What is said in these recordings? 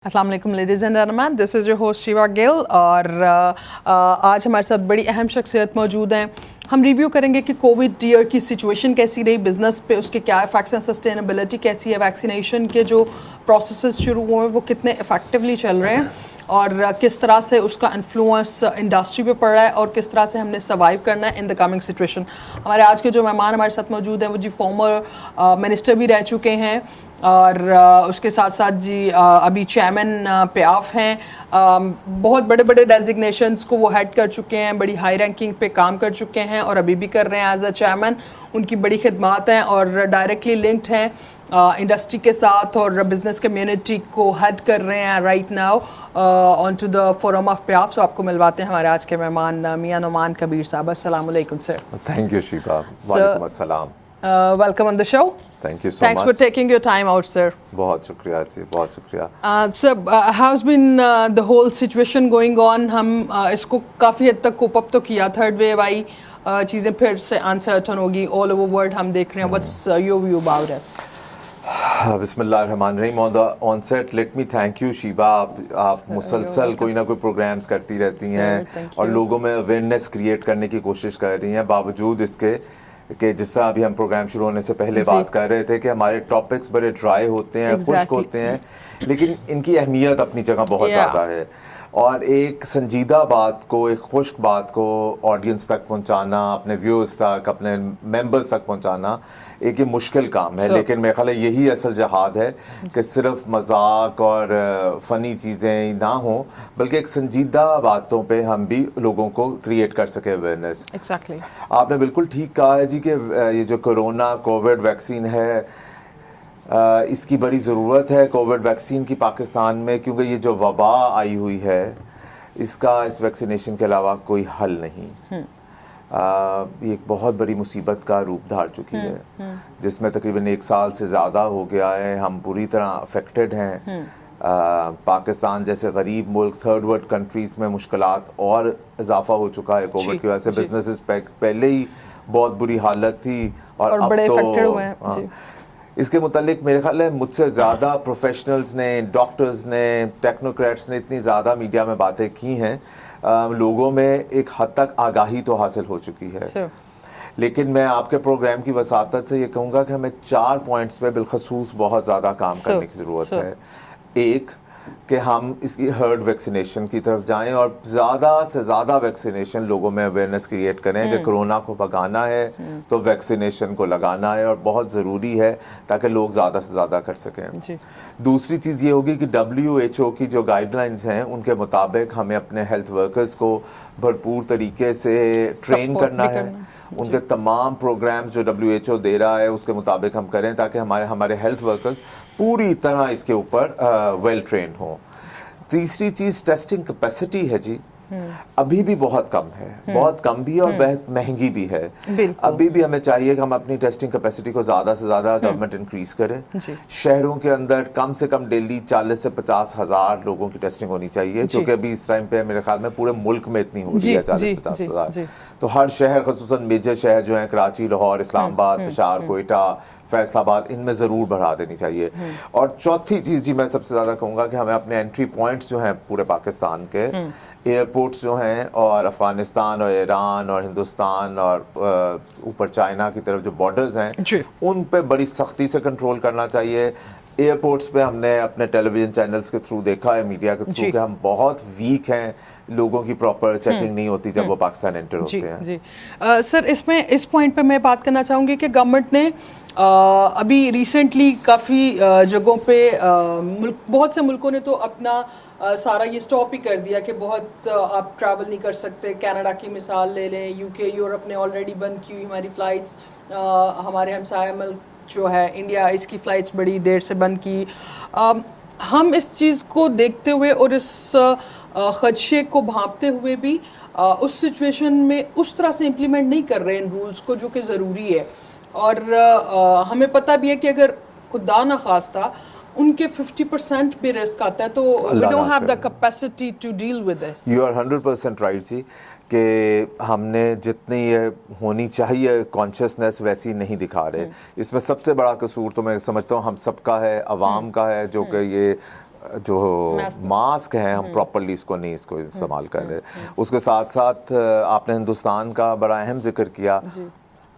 अस्सलाम वालेकुम ladies and gentleman, this is your host Shiva Gill और आज हमारे साथ बड़ी अहम शख्सियत मौजूद हैं। हम रिव्यू करेंगे कि कोविड ईयर की सिचुएशन कैसी रही, बिज़नेस पे उसके क्या इफेक्ट्स हैं, सस्टेनेबिलिटी कैसी है, वैक्सीनेशन के जो प्रोसेसेस शुरू हुए हैं वो कितने इफेक्टिवली चल रहे हैं और किस तरह से उसका इन्फ्लुएंस इंडस्ट्री पे पड़ रहा है और किस तरह से हमने सर्वाइव करना है इन द कमिंग सिचुएशन। हमारे आज के जो मेहमान हमारे साथ मौजूद हैं वो जी फॉर्मर मिनिस्टर भी रह चुके हैं और उसके साथ साथ जी अभी चेयरमैन प्याफ हैं। बहुत बड़े बड़े डेजिग्नेशंस को वो हेड कर चुके हैं, बड़ी हाई रैंकिंग पे काम कर चुके हैं और अभी भी कर रहे हैं एज अ चेयरमैन। उनकी बड़ी खिदमात हैं और डायरेक्टली लिंक्ड हैं इंडस्ट्री के साथ और बिजनेस कम्युनिटी को हेड कर रहे हैं right now on to the forum of प्याफ। सो आपको मिलवाते हैं हमारे आज के मेहमान मियां नुमान कबीर साहब। अस्सलाम वालेकुम सर। Thank you Shiba. वालेकुम अस्सलाम। Welcome on the show. Thank you so Thanks much. for taking your time out, sir. बहुत शुक्रिया जी, बहुत शुक्रिया। Sir, how's been the whole situation going on? हम इसको काफ़ी हद तक कोप अप तो किया, थर्ड वेव आई, चीज़ें फिर से अनसर्टन होगी, ऑल ओवर वर्ल्ड हम देख रहे हैं। What's your view about it? बिस्मिल्लाहिर्रहमानिर्रहीम। On set let me thank you Shiba. आप मुसलसल कोई ना कोई प्रोग्राम्स करती रहती हैं और लोगों में अवेयरनेस क्रिएट करने की कोशिश कर रही हैं, बावजूद इसके कि जिस तरह अभी हम प्रोग्राम शुरू होने से पहले बात कर रहे थे कि हमारे टॉपिक्स बड़े ड्राई होते हैं, खुश्क होते हैं, लेकिन इनकी अहमियत अपनी जगह बहुत ज़्यादा है। और एक संजीदा बात को, एक खुश्क बात को ऑडियंस तक पहुंचाना, अपने व्यूअर्स तक, अपने मेंबर्स तक पहुंचाना एक ये मुश्किल काम है। लेकिन मेरे ख्याल है यही असल जहाद है कि सिर्फ मजाक और फ़नी चीज़ें ना हो, बल्कि एक संजीदा बातों पे हम भी लोगों को क्रिएट कर सके अवेयरनेस। Exactly. आपने बिल्कुल ठीक कहा है जी कि ये जो कोरोना कोविड वैक्सीन है, इसकी बड़ी ज़रूरत है कोविड वैक्सीन की पाकिस्तान में, क्योंकि ये जो वबा आई हुई है इसका इस वैक्सीनेशन के अलावा कोई हल नहीं। ये एक बहुत बड़ी मुसीबत का रूप धार चुकी है जिसमें तकरीबन 1 साल से ज़्यादा हो गया है। हम पूरी तरह अफेक्टेड हैं। पाकिस्तान जैसे गरीब मुल्क, थर्ड वर्ल्ड कंट्रीज़ में मुश्किलात और इजाफा हो चुका है कोविड की वजह से। बिजनेसेस पहले ही बहुत बुरी हालत थी और अब बड़े तो हुए हैं। इसके मुतालिक मेरे ख्याल है मुझसे ज़्यादा प्रोफेशनल्स ने, डॉक्टर्स ने, टेक्नोक्रेट्स ने इतनी ज़्यादा मीडिया में बातें की हैं, लोगों में एक हद तक आगाही तो हासिल हो चुकी है। लेकिन मैं आपके प्रोग्राम की वसातत से ये कहूँगा कि हमें 4 पॉइंट्स पे बिलखसूस बहुत ज़्यादा काम करने की ज़रूरत है। एक कि हम इसकी हर्ड वैक्सीनेशन की तरफ जाएं और ज़्यादा से ज़्यादा वैक्सीनेशन लोगों में अवेयरनेस क्रिएट करें कि कोरोना को भगाना है तो वैक्सीनेशन को लगाना है और बहुत ज़रूरी है ताकि लोग ज़्यादा से ज़्यादा कर सकें। दूसरी चीज़ ये होगी कि WHO की जो गाइडलाइंस हैं उनके मुताबिक हमें अपने हेल्थ वर्कर्स को भरपूर तरीके से ट्रेन करना है। उनके तमाम प्रोग्राम्स जो WHO दे रहा है उसके मुताबिक हम करें ताकि हमारे हेल्थ वर्कर्स पूरी तरह इसके ऊपर वेल ट्रेन हो। तीसरी चीज़ टेस्टिंग कैपेसिटी है जी, अभी भी बहुत कम है, बहुत कम भी और बहुत महंगी भी है। अभी भी हमें चाहिए कि हम अपनी टेस्टिंग कैपेसिटी को ज़्यादा से ज़्यादा गवर्नमेंट इंक्रीज़ करे। शहरों के अंदर कम से कम डेली 40 से 50 हज़ार लोगों की टेस्टिंग होनी चाहिए, जो कि अभी इस टाइम पे मेरे ख्याल में पूरे मुल्क में इतनी हो रही है, 40-50 हज़ार। तो हर शहर, ख़ुसूसन मेजर शहर जो हैं कराची, लाहौर, इस्लामाबाद, पेशावर, कोयटा, फैसलाबाद, इनमें ज़रूर बढ़ा देनी चाहिए। और चौथी चीज़ जी मैं सबसे ज़्यादा कहूँगा कि हमें अपने एंट्री पॉइंट्स जो हैं पूरे पाकिस्तान के, एयरपोर्ट्स जो हैं और अफ़गानिस्तान और ईरान और हिंदुस्तान और ऊपर चाइना की तरफ जो बॉर्डर्स हैं उन पे बड़ी सख्ती से कंट्रोल करना चाहिए। एयरपोर्ट्स पे हमने अपने टेलीविज़न चैनल्स के थ्रू देखा है, मीडिया के थ्रू, कि हम बहुत वीक हैं, लोगों की प्रॉपर चेकिंग नहीं होती जब वो पाकिस्तान एंटर होते हैं। जी सर, इसमें इस पॉइंट पे मैं बात करना चाहूँगी कि गवर्नमेंट ने अभी रिसेंटली काफ़ी जगहों पे बहुत से मुल्कों ने तो अपना सारा ये स्टॉप ही कर दिया कि बहुत आप ट्रैवल नहीं कर सकते। कनाडा की मिसाल ले लें, यूके, यूरोप ने ऑलरेडी बंद की हुई हमारी फ़्लाइट्स। हमारे हमसाया मुल्क जो है इंडिया, इसकी फ़्लाइट्स बड़ी देर से बंद की। हम इस चीज़ को देखते हुए और इस खदशे को भांपते हुए भी उस सिचुएशन में उस तरह से इम्प्लीमेंट नहीं कर रहे इन रूल्स को जो कि ज़रूरी है। और हमें पता भी है कि अगर खुदा न खास्ता उनके 50% भी रिस्क आता है तो we don't have the capacity to deal with this. You are 100% right जी, कि हमने जितनी ये होनी चाहिए कॉन्शियसनेस वैसी नहीं दिखा रहे। इसमें सबसे बड़ा कसूर तो मैं समझता हूँ हम सबका है, अवाम का है, जो कि ये جو ماسک ہیں ہم پراپرلی اس کو نہیں اس کو استعمال کر رہے. اس کے ساتھ ساتھ آپ نے ہندوستان کا بڑا اہم ذکر کیا.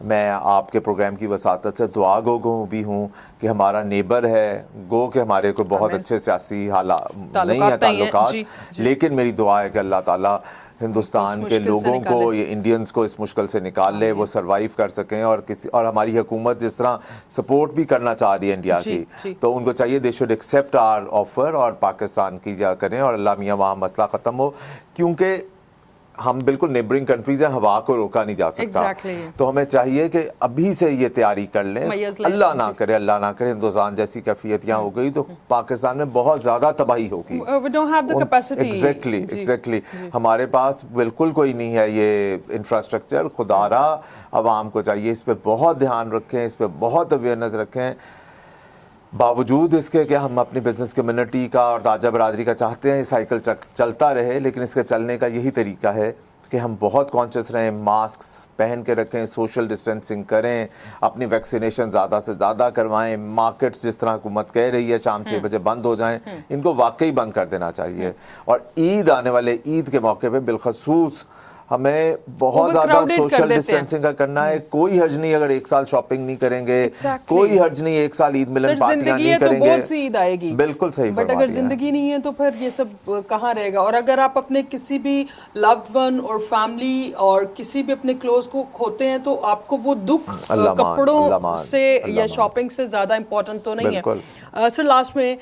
میں آپ کے پروگرام کی وساطت سے دعا گو بھی ہوں کہ ہمارا نیبر ہے, گو کہ ہمارے کوئی بہت اچھے سیاسی حالات نہیں ہیں تعلقات, لیکن میری دعا ہے کہ اللہ تعالیٰ ہندوستان کے لوگوں کو, یہ انڈینز کو اس مشکل سے نکال لے, وہ سروائیو کر سکیں. اور ہماری حکومت جس طرح سپورٹ بھی کرنا چاہ رہی ہے انڈیا کی, تو ان کو چاہیے they should accept our offer اور پاکستان کی جا کریں اور اللہ میاں وہاں مسئلہ ختم ہو, کیونکہ ہم بالکل نیبرنگ کنٹریز ہیں, ہوا کو روکا نہیں جا سکتا. تو ہمیں چاہیے کہ ابھی سے یہ تیاری کر لیں. اللہ نہ کرے ہندوستان جیسی کیفیت یہاں ہو گئی تو پاکستان میں بہت زیادہ تباہی ہوگی. ایگزیکٹلی ہمارے پاس بالکل کوئی نہیں ہے یہ انفراسٹرکچر. خدا را عوام کو چاہیے اس پہ بہت دھیان رکھیں, اس پہ بہت اویئرنیس رکھیں. باوجود اس کے کہ ہم اپنی بزنس کمیونٹی کا اور تاجر برادری کا چاہتے ہیں یہ سائیکل چلتا رہے, لیکن اس کے چلنے کا یہی طریقہ ہے کہ ہم بہت کانشیس رہیں, ماسک پہن کے رکھیں, سوشل ڈسٹینسنگ کریں, اپنی ویکسینیشن زیادہ سے زیادہ کروائیں. مارکیٹس جس طرح حکومت کہہ رہی ہے شام 6 بجے بند ہو جائیں, ان کو واقعی بند کر دینا چاہیے. اور عید آنے والے عید کے موقع پہ بالخصوص ہمیں بہت زیادہ سوشل ڈسٹینسنگ کا کرنا ہے. کوئی حرج نہیں اگر ایک سال شاپنگ نہیں کریں گے, کوئی حرج نہیں ایک سال عید ملن پارٹیاں نہیں کریں گے. بہت سی عید آئے گی, بالکل صحیح فرما بٹ اگر زندگی نہیں ہے تو پھر یہ سب کہاں رہے گا. اور اگر آپ اپنے کسی بھی لوڈ ون اور فیملی اور کسی بھی اپنے کلوز کو کھوتے ہیں تو آپ کو وہ دکھ کپڑوں سے یا شاپنگ سے زیادہ امپورٹنٹ تو نہیں ہے. سر لاسٹ میں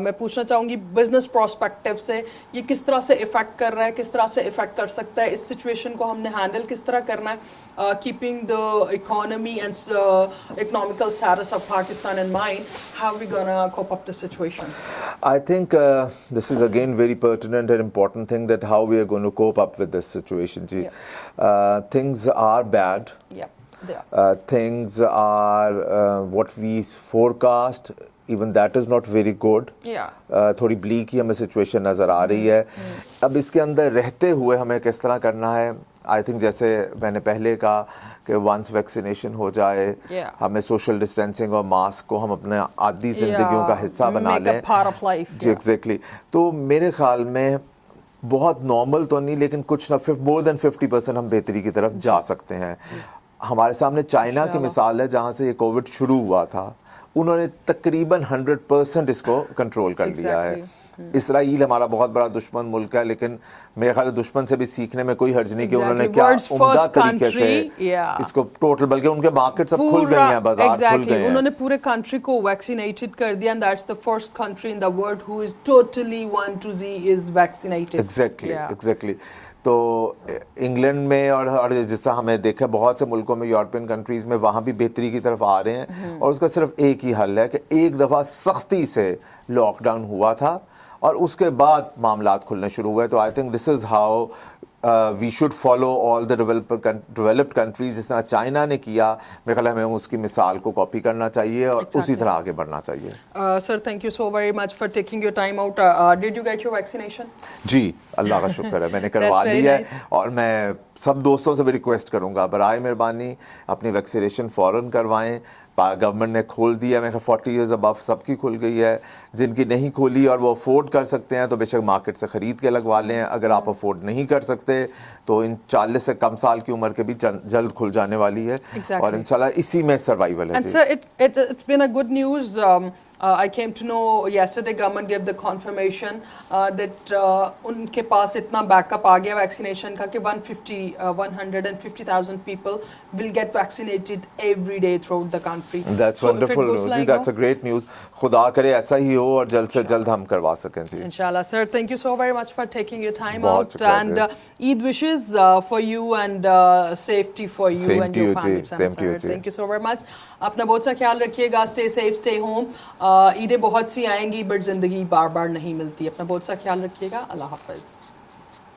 میں پوچھنا چاہوں گی بزنس پراسپیکٹیو سے یہ کس طرح سے افیکٹ کر رہا ہے, کس طرح سے افیکٹ کر سکتا ہے, اس سچویشن کو ہم نے ہینڈل کس طرح کرنا ہے, keeping the economy and economical status of Pakistan in mind, how we gonna cope up the situation. I think this is again very pertinent and important thing that how we are going to cope up with this situation. Things are bad. Things are what we forecast, even that is not very good. تھوڑی black ہی ہمیں situation نظر آ رہی ہے. اب اس کے اندر رہتے ہوئے ہمیں کس طرح کرنا ہے, آئی تھنک جیسے میں نے پہلے کہا کہ ونس ویکسینیشن ہو جائے ہمیں سوشل ڈسٹینسنگ اور ماسک کو ہم اپنے عادی زندگیوں کا حصہ بنا لیں. جی ایگزیکٹلی. تو میرے خیال میں بہت نارمل تو نہیں لیکن کچھ مور دین 50% ہم بہتری کی طرف جا سکتے ہیں. ہمارے سامنے چائنا کی مثال ہے جہاں سے یہ کووڈ شروع ہوا تھا, انہوں نے تقریباً 100% اس کو کنٹرول کر لیا ہے. اسرائیل ہمارا بہت بڑا دشمن ملک ہے, لیکن میرے خیال دشمن سے بھی سیکھنے میں کوئی حرج نہیں کہ انہوں نے کیا عمدہ طریقے سے اس کو ٹوٹل, بلکہ ان کے مارکیٹ سب کھل گئی ہیں, بازار کھل گئے ہیں. انہوں نے پورے کنٹری کو ویکسینیٹڈ کر دیا, and that's the first country in the world who is totally 1 to Z is vaccinated. Exactly. تو انگلینڈ میں اور جس طرح ہمیں دیکھا بہت سے ملکوں میں یورپین کنٹریز میں وہاں بھی بہتری کی طرف آ رہے ہیں, اور اس کا صرف ایک ہی حل ہے کہ ایک دفعہ سختی سے لاک ڈاؤن ہوا تھا اور اس کے بعد معاملات کھلنے شروع ہوئے. تو I think this is how we should follow all the developed countries. جس طرح چائنا نے کیا, میرے خیال ہمیں اس کی مثال کو کاپی کرنا چاہیے اور اسی طرح آگے بڑھنا چاہیے. Sir thank you so very much for taking your time out. Did you get your vaccination? جی اللہ کا شکر ہے میں نے کروا لی ہے, اور میں سب دوستوں سے بھی ریکویسٹ کروں گا برائے مہربانی اپنی ویکسینیشن فوراً کروائیں. گورنمنٹ نے کھول دیا, میں 40 ایئرز ابو سب کی کھل گئی ہے. جن کی نہیں کھولی اور وہ افورڈ کر سکتے ہیں تو بے شک مارکیٹ سے خرید کے لگوا لیں. اگر آپ افورڈ نہیں کر سکتے تو ان 40 سے کم سال کی عمر کے بھی جلد کھل جانے والی ہے, اور انشاءاللہ اسی میں سروائیول ہے. And sir, it's been a good news. I came to know yesterday government gave the confirmation that ان کے پاس اتنا بیک اپ آ گیا ویکسینیشن کا کہ 150,000 people will get vaccinated every day throughout the country. That's wonderful news. That's a great news. خدا کرے ایسا ہی ہو اور جلد سے جلد ہم کروا سکیں. جی انشاءاللہ. Sir, thank you so very much for taking your time out, and Eid wishes for you and safety for you and your family. Same to you. Thank you so very much. اپنا بہت سا خیال رکھیے گا. Stay safe, stay home. عیدیں بہت سی آئیں گی but زندگی بار بار نہیں ملتی. اپنا بہت سا خیال رکھیے گا. اللہ حافظ.